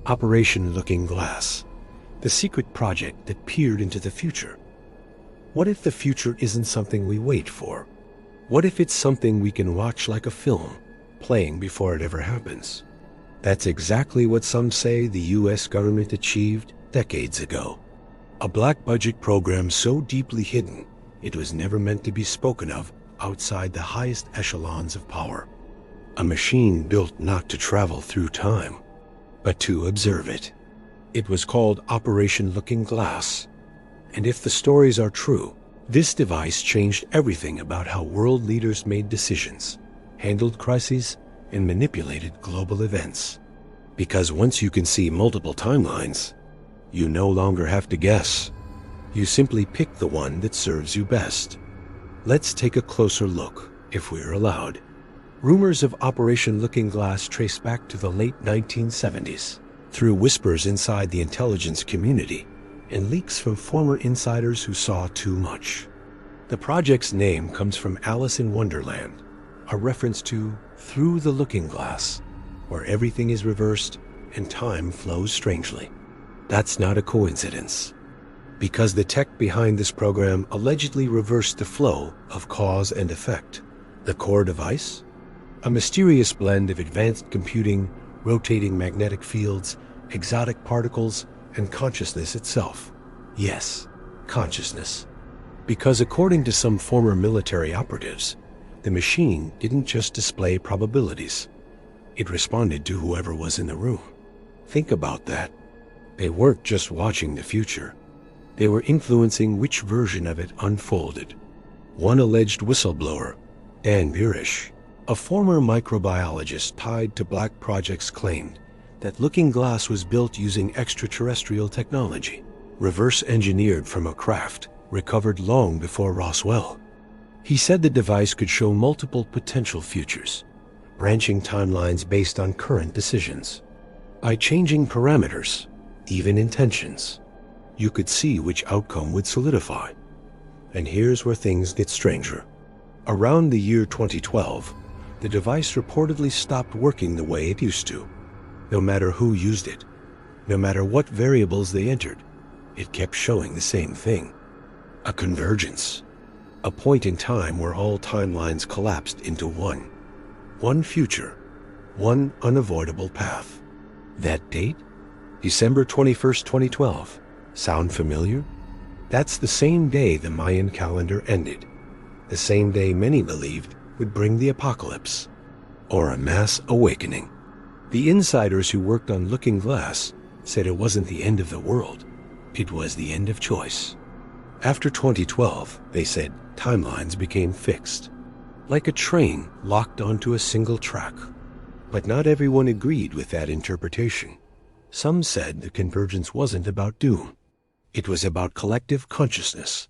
Operation Looking Glass, the secret project that peered into the future. What if the future isn't something we wait for? What if it's something we can watch like a film, playing before it ever happens? That's exactly what some say the US government achieved decades ago. A black budget program so deeply hidden, it was never meant to be spoken of outside the highest echelons of power. A machine built not to travel through time, but to observe it. It was called Operation Looking Glass. And if the stories are true, this device changed everything about how world leaders made decisions, handled crises, and manipulated global events. Because once you can see multiple timelines, you no longer have to guess. You simply pick the one that serves you best. Let's take a closer look, if we're allowed. Rumors of Operation Looking Glass trace back to the late 1970s, through whispers inside the intelligence community and leaks from former insiders who saw too much. The project's name comes from Alice in Wonderland, a reference to Through the Looking Glass, where everything is reversed and time flows strangely. That's not a coincidence, because the tech behind this program allegedly reversed the flow of cause and effect. The core device? A mysterious blend of advanced computing, rotating magnetic fields, exotic particles, and consciousness itself. Yes, consciousness. Because according to some former military operatives, the machine didn't just display probabilities. It responded to whoever was in the room. Think about that. They weren't just watching the future. They were influencing which version of it unfolded. One alleged whistleblower, Dan Burish, a former microbiologist tied to black projects, claimed that Looking Glass was built using extraterrestrial technology, reverse engineered from a craft recovered long before Roswell. He said the device could show multiple potential futures, branching timelines based on current decisions. By changing parameters, even intentions, you could see which outcome would solidify. And here's where things get stranger. Around the year 2012, the device reportedly stopped working the way it used to. No matter who used it, no matter what variables they entered, it kept showing the same thing. A convergence. A point in time where all timelines collapsed into one. One future, one unavoidable path. That date? December 21st, 2012. Sound familiar? That's the same day the Mayan calendar ended. The same day many believed would bring the apocalypse, or a mass awakening. The insiders who worked on Looking Glass said it wasn't the end of the world. It was the end of choice. After 2012, they said, timelines became fixed, like a train locked onto a single track. But not everyone agreed with that interpretation. Some said the convergence wasn't about doom. It was about collective consciousness,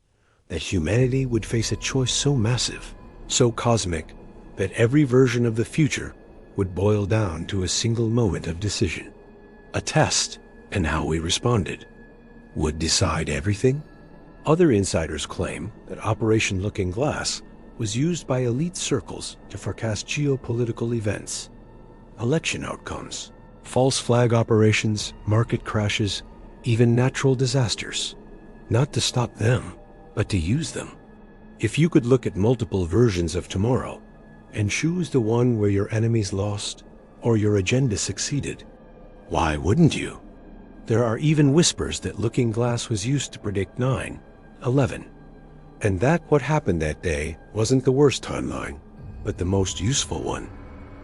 that humanity would face a choice so massive, so cosmic, that every version of the future would boil down to a single moment of decision. A test, and how we responded, would decide everything. Other insiders claim that Operation Looking Glass was used by elite circles to forecast geopolitical events, election outcomes, false flag operations, market crashes, even natural disasters. Not to stop them, but to use them. If you could look at multiple versions of tomorrow and choose the one where your enemies lost or your agenda succeeded, why wouldn't you? There are even whispers that Looking Glass was used to predict 9/11, and that what happened that day wasn't the worst timeline, but the most useful one.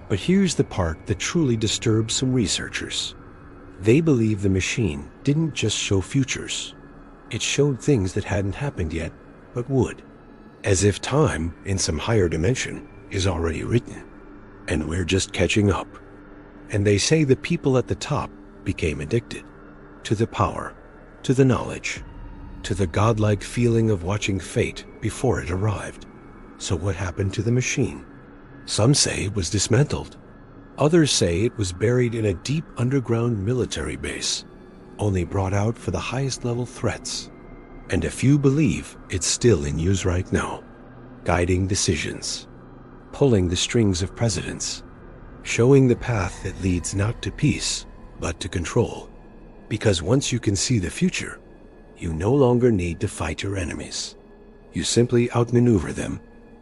But here's the part that truly disturbs some researchers. They believe the machine didn't just show futures. It showed things that hadn't happened yet, but would. As if time, in some higher dimension, is already written, and we're just catching up. And they say the people at the top became addicted to the power, to the knowledge, to the godlike feeling of watching fate before it arrived. So what happened to the machine? Some say it was dismantled. Others say it was buried in a deep underground military base, only brought out for the highest level threats. And a few believe it's still in use right now, guiding decisions, pulling the strings of presidents, showing the path that leads not to peace, but to control. Because once you can see the future, you no longer need to fight your enemies. You simply outmaneuver them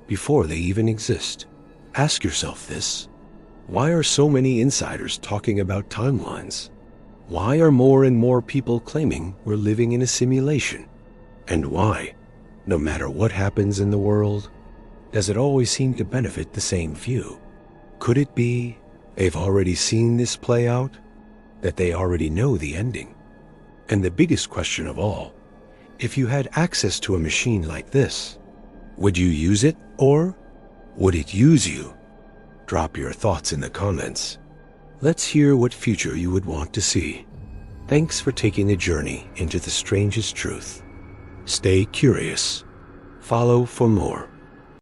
before they even exist. Ask yourself this: why are so many insiders talking about timelines? Why are more and more people claiming we're living in a simulation? And why, no matter what happens in the world, does it always seem to benefit the same few? Could it be they've already seen this play out? That they already know the ending? And the biggest question of all, if you had access to a machine like this, would you use it or would it use you? Drop your thoughts in the comments. Let's hear what future you would want to see. Thanks for taking the journey into the strangest truth. Stay curious. Follow for more.